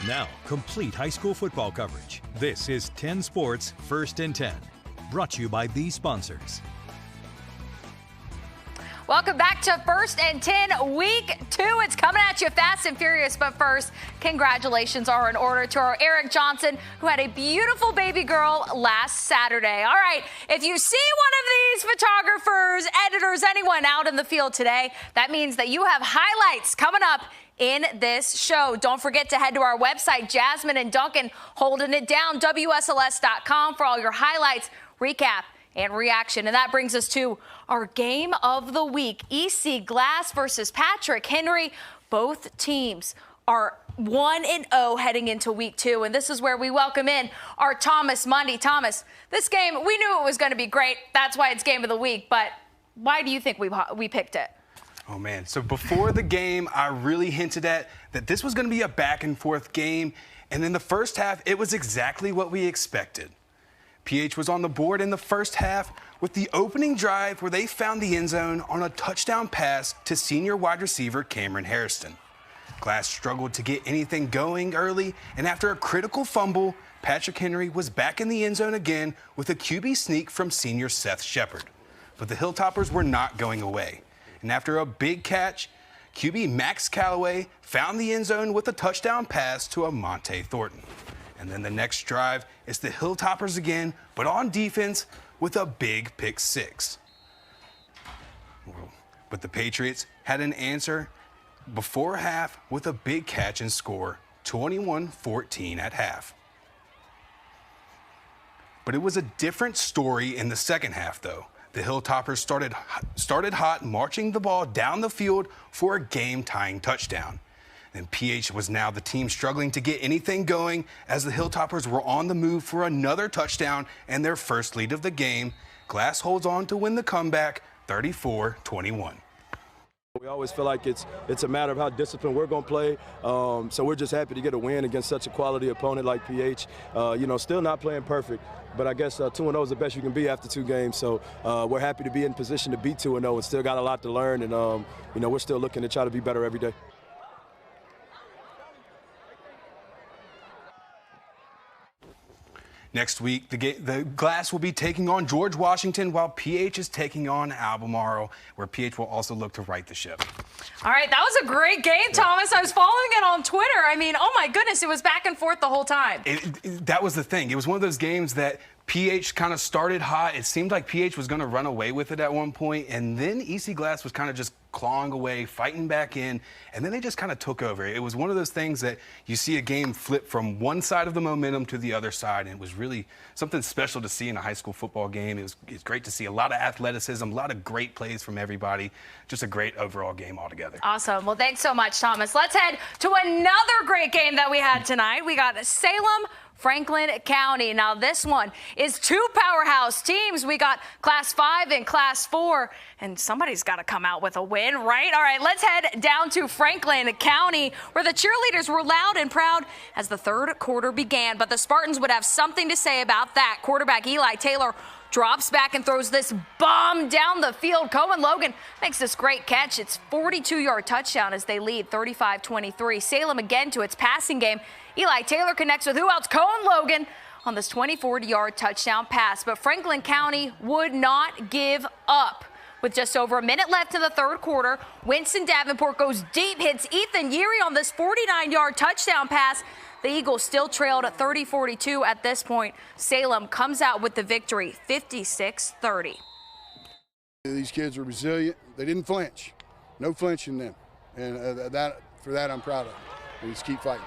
Now, complete high school football coverage. This is 10 Sports First and 10. Brought to you by these sponsors. Welcome back to First and 10, Week 2. It's coming at you fast and furious. But first, congratulations are in order to our Eric Johnson, who had a beautiful baby girl last Saturday. All right, if you see one of these photographers, editors, anyone out in the field today, that means that you have highlights coming up in this show. Don't forget to head to our website, Jasmine and Duncan holding it down, WSLS.com, for all your highlights, recap, and reaction. And that brings us to our game of the week. EC Glass versus Patrick Henry. Both teams are 1-0 heading into week 2. And this is where we welcome in our Thomas Mundy. Thomas, this game, we knew it was going to be great. That's why it's game of the week. But why do you think we picked it? Oh, man. So before the game, I really hinted at that this was going to be a back-and-forth game. And in the first half, it was exactly what we expected. PH was on the board in the first half with the opening drive where they found the end zone on a touchdown pass to senior wide receiver Cameron Harrison. Glass struggled to get anything going early, and after a critical fumble, Patrick Henry was back in the end zone again with a QB sneak from senior Seth Shepard. But the Hilltoppers were not going away. And after a big catch, QB Max Callaway found the end zone with a touchdown pass to Amonte Thornton. And then the next drive, it's the Hilltoppers again, but on defense with a big pick six. But the Patriots had an answer before half with a big catch and score, 21-14 at half. But it was a different story in the second half, though. The Hilltoppers started hot, marching the ball down the field for a game-tying touchdown. And PH was now the team struggling to get anything going as the Hilltoppers were on the move for another touchdown and their first lead of the game. Glass holds on to win the comeback, 34-21. We always feel like it's a matter of how disciplined we're going to play. So we're just happy to get a win against such a quality opponent like PH. Still not playing perfect, but I guess 2-0 is the best you can be after 2 games. So we're happy to be in position to be 2-0 and still got a lot to learn. And, we're still looking to try to be better every day. Next week, the Glass will be taking on George Washington while PH is taking on Albemarle, where PH will also look to right the ship. All right, that was a great game, Thomas. I was following it on Twitter. I mean, oh my goodness, it was back and forth the whole time. That was the thing. It was one of those games that PH kind of started hot. It seemed like PH was going to run away with it at one point, and then EC Glass was kind of just clawing away, fighting back in, and then they just kind of took over. It was one of those things that you see a game flip from one side of the momentum to the other side, and it was really something special to see in a high school football game. It's great to see a lot of athleticism, a lot of great plays from everybody. Just a great overall game altogether. Awesome. Well, thanks so much, Thomas. Let's head to another great game that we had tonight. We got Salem Franklin County. Now, this one is 2 powerhouse teams. We got Class 5 and Class 4, and somebody's got to come out with a win, right? All right, let's head down to Franklin County, where the cheerleaders were loud and proud as the third quarter began, but the Spartans would have something to say about that. Quarterback Eli Taylor drops back and throws this bomb down the field. Cohen Logan makes this great catch. It's 42-yard touchdown as they lead 35-23. Salem again to its passing game. Eli Taylor connects with who else? Cohen Logan on this 24-yard touchdown pass. But Franklin County would not give up. With just over a minute left in the third quarter, Winston Davenport goes deep, hits Ethan Yeary on this 49-yard touchdown pass. The Eagles still trailed at 30-42 at this point. Salem comes out with the victory, 56-30. These kids were resilient. They didn't flinch. No flinch in them. And for that, I'm proud of them. We just keep fighting.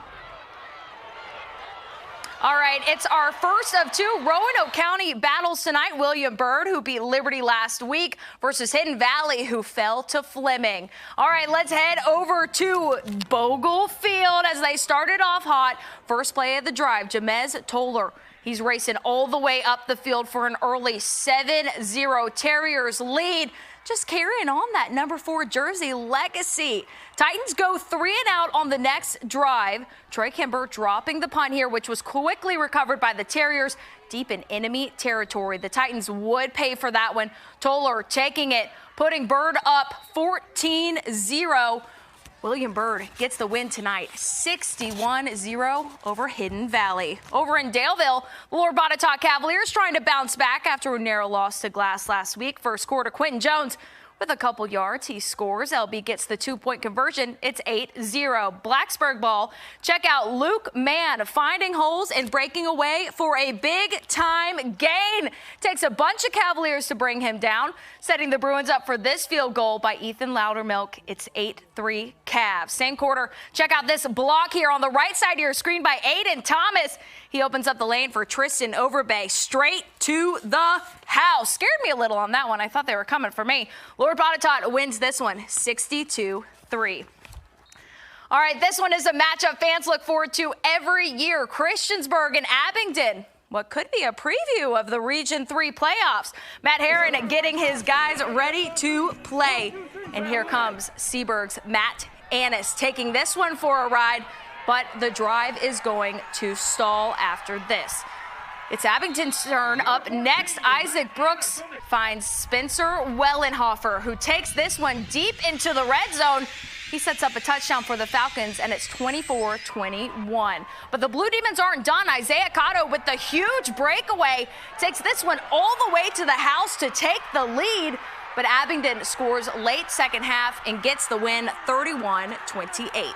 All right, it's our first of 2 Roanoke County battles tonight. William Byrd, who beat Liberty last week, versus Hidden Valley, who fell to Fleming. All right, let's head over to Bogle Field as they started off hot. First play of the drive, Jamez Toller. He's racing all the way up the field for an early 7-0 Terriers lead. Just carrying on that number 4 jersey legacy. Titans go 3 and out on the next drive. Troy Kimber dropping the punt here, which was quickly recovered by the Terriers deep in enemy territory. The Titans would pay for that one. Toller taking it, putting Byrd up 14-0. William Byrd gets the win tonight, 61-0 over Hidden Valley. Over in Daleville, the Lord Botetourt Cavaliers trying to bounce back after a narrow loss to Glass last week. First quarter, Quentin Jones with a couple yards, he scores. LB gets the 2-point conversion. It's 8-0. Blacksburg ball. Check out Luke Mann finding holes and breaking away for a big-time gain. Takes a bunch of Cavaliers to bring him down, setting the Bruins up for this field goal by Ethan Loudermilk. It's 8-3 Cavs. Same quarter. Check out this block here on the right side here, screened by Aiden Thomas. He opens up the lane for Tristan Overbay, straight to the house. Scared me a little on that one. I thought they were coming for me. Lord Botetourt wins this one, 62-3. All right, this one is a matchup fans look forward to every year. Christiansburg and Abingdon. What could be a preview of the Region 3 playoffs. Matt Herron getting his guys ready to play. And here comes Seaburg's Matt Annis taking this one for a ride. But the drive is going to stall after this. It's Abington's turn. Up next, Isaac Brooks finds Spencer Wellenhofer, who takes this one deep into the red zone. He sets up a touchdown for the Falcons, and it's 24-21. But the Blue Demons aren't done. Isaiah Cotto with the huge breakaway takes this one all the way to the house to take the lead. But Abingdon scores late second half and gets the win 31-28.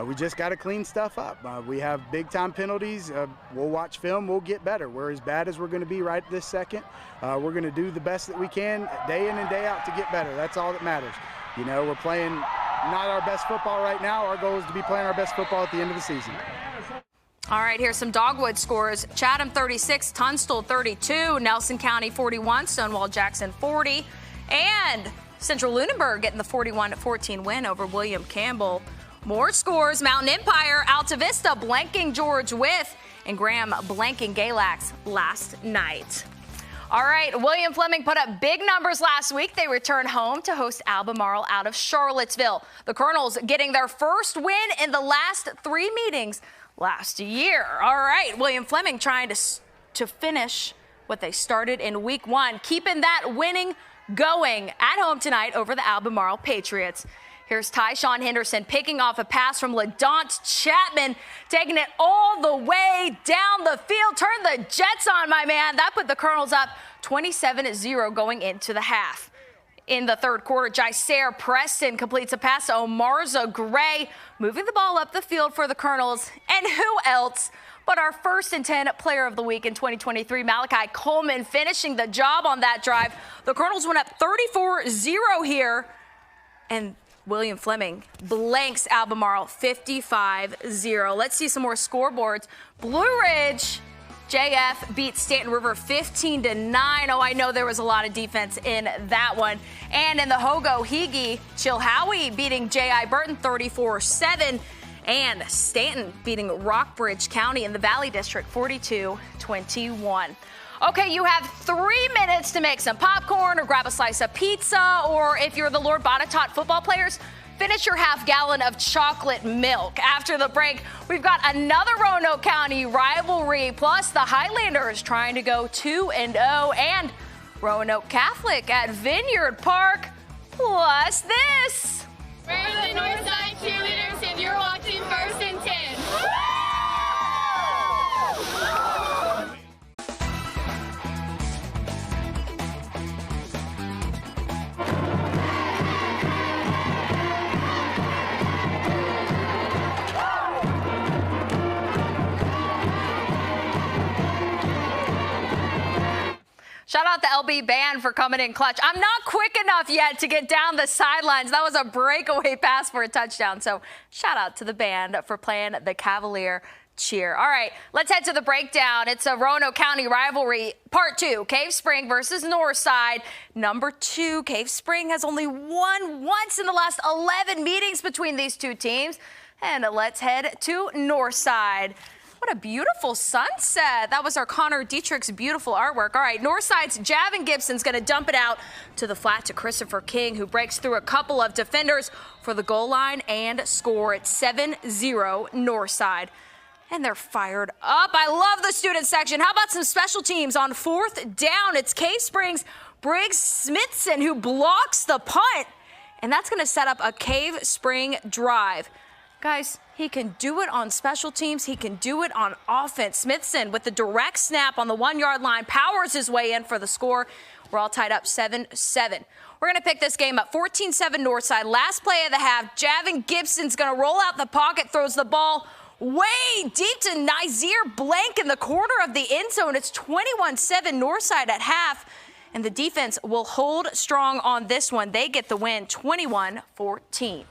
We just got to clean stuff up. We have big-time penalties. We'll watch film. We'll get better. We're as bad as we're going to be right this second. We're going to do the best that we can day in and day out to get better. That's all that matters. You know, we're playing not our best football right now. Our goal is to be playing our best football at the end of the season. All right, here's some Dogwood scores. Chatham 36, Tunstall 32, Nelson County 41, Stonewall Jackson 40, and Central Lunenburg getting the 41-14 win over William Campbell. More scores, Mountain Empire, Alta Vista blanking George Wythe, and Graham blanking Galax last night. All right, William Fleming put up big numbers last week. They return home to host Albemarle out of Charlottesville. The Colonels getting their first win in the last 3 meetings last year. All right, William Fleming trying to finish what they started in week 1, keeping that winning going at home tonight over the Albemarle Patriots. Here's Tyshawn Henderson picking off a pass from LaDaunt Chapman, taking it all the way down the field. Turn the Jets on, my man. That put the Colonels up 27-0 going into the half. In the third quarter, Jacer Preston completes a pass to Omarza Gray, moving the ball up the field for the Colonels. And who else but our first and 10 player of the week in 2023, Malachi Coleman, finishing the job on that drive. The Colonels went up 34-0 here, and William Fleming blanks Albemarle 55-0. Let's see some more scoreboards. Blue Ridge, JF beats Stanton River 15-9. Oh, I know there was a lot of defense in that one. And in the Hogo-Higi, Chilhowie beating J.I. Burton 34-7. And Stanton beating Rockbridge County in the Valley District 42-21. Okay, you have 3 minutes to make some popcorn or grab a slice of pizza, or if you're the Lord Botetourt football players, finish your half-gallon of chocolate milk. After the break, we've got another Roanoke County rivalry, plus the Highlanders trying to go 2-0, and Roanoke Catholic at Vineyard Park, plus this. We're the Northside cheerleaders, and you're watching First and 10. Shout out the LB band for coming in clutch. I'm not quick enough yet to get down the sidelines. That was a breakaway pass for a touchdown. So shout out to the band for playing the Cavalier cheer. All right, let's head to the breakdown. It's a Roanoke County rivalry, part 2, Cave Spring versus Northside. Number 2, Cave Spring has only won once in the last 11 meetings between these two teams. And let's head to Northside. What a beautiful sunset. That was our Connor Dietrich's beautiful artwork. All right, Northside's Javin Gibson's going to dump it out to the flat to Christopher King, who breaks through a couple of defenders for the goal line and score at 7-0 Northside. And they're fired up. I love the student section. How about some special teams on 4th down? It's Cave Springs' Briggs Smithson who blocks the punt. and that's going to set up a cave spring drive. Guys, he can do it on special teams. He can do it on offense. Smithson with the direct snap on the 1-yard line powers his way in for the score. We're all tied up 7-7. We're going to pick this game up 14-7 Northside. Last play of the half. Javin Gibson's going to roll out the pocket, throws the ball way deep to Nazir Blank in the corner of the end zone. It's 21-7 Northside at half, and the defense will hold strong on this one. They get the win 21-14.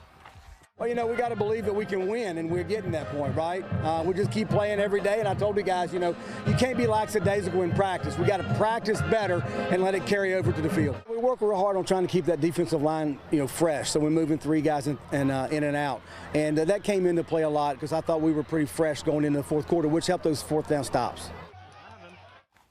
Well, you know, we got to believe that we can win, and we're getting that point, right? We just keep playing every day, and I told you guys, you know, you can't be lackadaisical in practice. We got to practice better and let it carry over to the field. We work real hard on trying to keep that defensive line, you know, fresh, so we're moving 3 guys in and out. And that came into play a lot because I thought we were pretty fresh going into the fourth quarter, which helped those fourth down stops.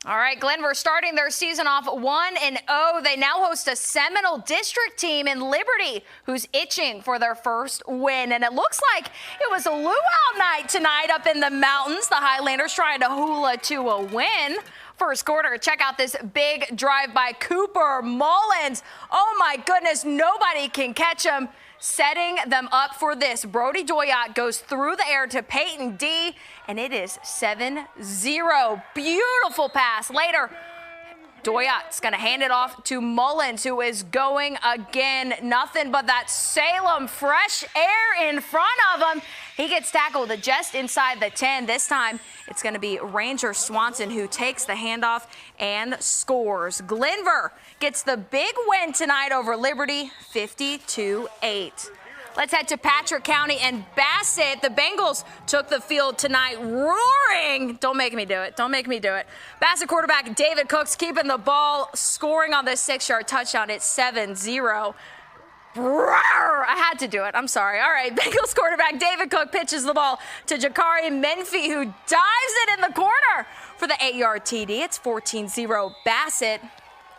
All right, Glenver starting their season off 1-0. They now host a Seminole District team in Liberty who's itching for their first win. And it looks like it was a luau night tonight up in the mountains. The Highlanders trying to hula to a win. First quarter, check out this big drive by Cooper Mullins. Oh my goodness, nobody can catch him. Setting them up for this. Brody Doyot goes through the air to Peyton D, and it is 7-0. Beautiful pass. Later, Doyot's going to hand it off to Mullins, who is going again. Nothing but that Salem fresh air in front of him. He gets tackled just inside the 10. This time, it's going to be Ranger Swanson who takes the handoff and scores. Glenver gets the big win tonight over Liberty, 52-8. Let's head to Patrick County and Bassett. The Bengals took the field tonight roaring. Don't make me do it. Don't make me do it. Bassett quarterback David Cook's keeping the ball, scoring on this 6-yard touchdown. It's 7-0. I had to do it. I'm sorry. All right, Bengals quarterback David Cook pitches the ball to Jakari Menfee, who dives it in the corner for the 8-yard TD. It's 14-0 Bassett.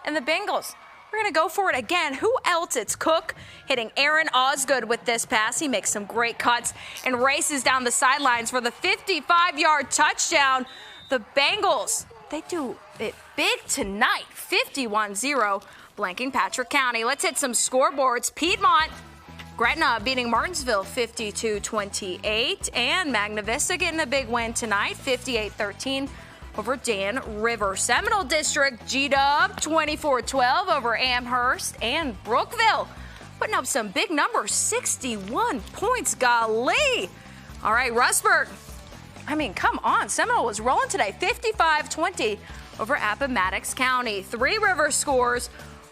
And the Bengals, we're going to go for it again. Who else? It's Cook hitting Aaron Osgood with this pass. He makes some great cuts and races down the sidelines for the 55-yard touchdown. The Bengals, they do it big tonight, 51-0. Blanking Patrick County. Let's hit some scoreboards. Piedmont, Gretna beating Martinsville 52-28. And Magna Vista getting a big win tonight, 58-13 over Dan River. Seminole District, G-Dub 24-12 over Amherst. And Brookville putting up some big numbers, 61 points. Golly. All right, Rustburg. I mean, come on. Seminole was rolling today, 55-20 over Appomattox County. Three Rivers scores.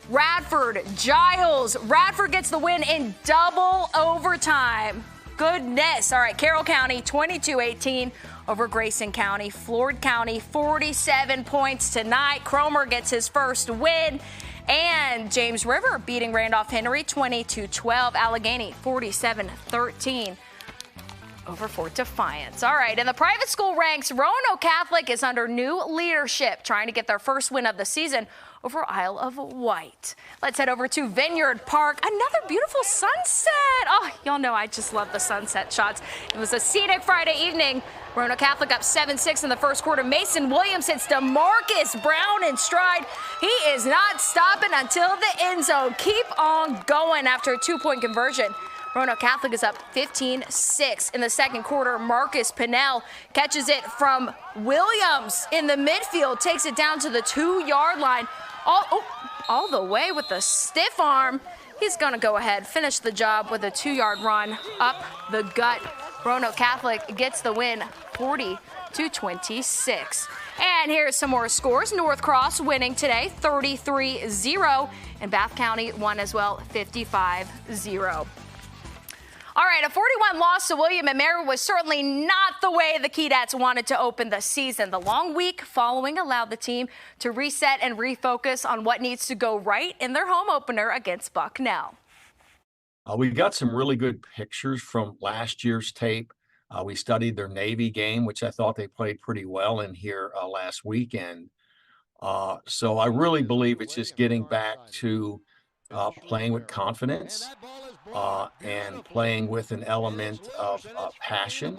Radford, Giles. Radford gets the win in double overtime. Goodness. All right, Carroll County 22-18 over Grayson County. Floyd County 47 points tonight. Cromer gets his first win. And James River beating Randolph Henry 22-12. Allegheny 47-13. over Fort Defiance. All right, in the private school ranks, Roanoke Catholic is under new leadership, trying to get their first win of the season over Isle of Wight. Let's head over to Vineyard Park. Another beautiful sunset. Oh, y'all know I just love the sunset shots. It was a scenic Friday evening. Roanoke Catholic up 7-6 in the first quarter. Mason Williams hits DeMarcus Brown in stride. He is not stopping until the end zone. Keep on going after a two-point conversion. Roanoke Catholic is up 15-6 in the second quarter. Marcus Pinnell catches it from Williams in the midfield, takes it down to the 2-yard line. All the way with the stiff arm. He's going to go ahead, finish the job with a 2-yard run up the gut. Roanoke Catholic gets the win 40-26. And here's some more scores. North Cross winning today 33-0, and Bath County won as well 55-0. All right, a 41 loss to William & Mary was certainly not the way the Keydats wanted to open the season. The long week following allowed the team to reset and refocus on what needs to go right in their home opener against Bucknell. We got some really good pictures from last year's tape. We studied their Navy game, which I thought they played pretty well in here last weekend. So I really believe it's just getting back to playing with confidence and playing with an element of passion.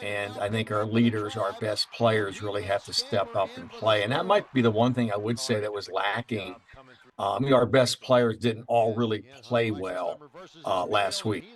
And I think our leaders, our best players really have to step up and play. And that might be the one thing I would say that was lacking Our best players didn't all really play well last week.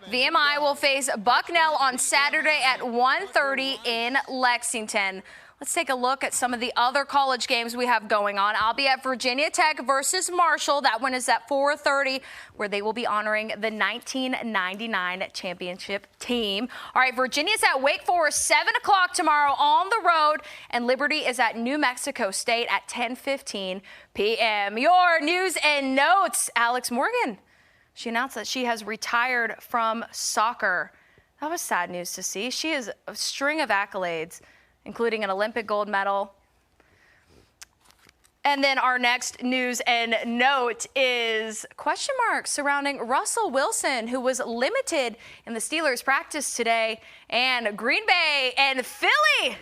VMI will face Bucknell on Saturday at 1:30 in Lexington. Let's take a look at some of the other college games we have going on. I'll be at Virginia Tech versus Marshall. That one is at 4:30, where they will be honoring the 1999 championship team. All right, Virginia's at Wake Forest, 7 o'clock tomorrow on the road, and Liberty is at New Mexico State at 10:15 p.m. Your news and notes, Alex Morgan. She announced that she has retired from soccer. That was sad news to see. She has a string of accolades, including an Olympic gold medal. And then our next news and note is question marks surrounding Russell Wilson, who was limited in the Steelers practice today. And Green Bay and Philly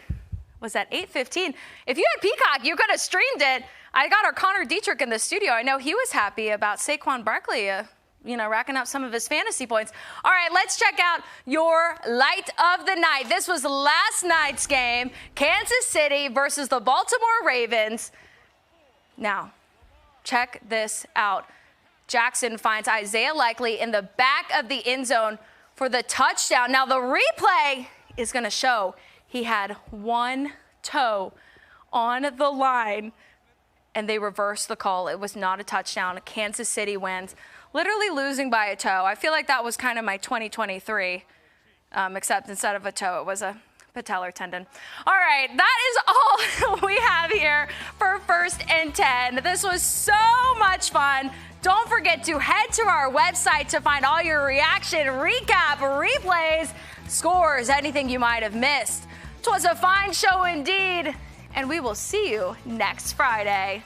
was at 8:15. If you had Peacock, you could have streamed it. I got our Connor Dietrich in the studio. I know he was happy about Saquon Barkley, racking up some of his fantasy points. All right, let's check out your light of the night. This was last night's game, Kansas City versus the Baltimore Ravens. Now, check this out. Jackson finds Isaiah Likely in the back of the end zone for the touchdown. Now, the replay is going to show he had one toe on the line, and they reversed the call. It was not a touchdown. Kansas City wins, literally losing by a toe. I feel like that was kind of my 2023, except instead of a toe, it was a patellar tendon. All right, that is all we have here for First and 10. This was so much fun. Don't forget to head to our website to find all your reaction, recap, replays, scores, anything you might have missed. 'Twas a fine show indeed, and we will see you next Friday.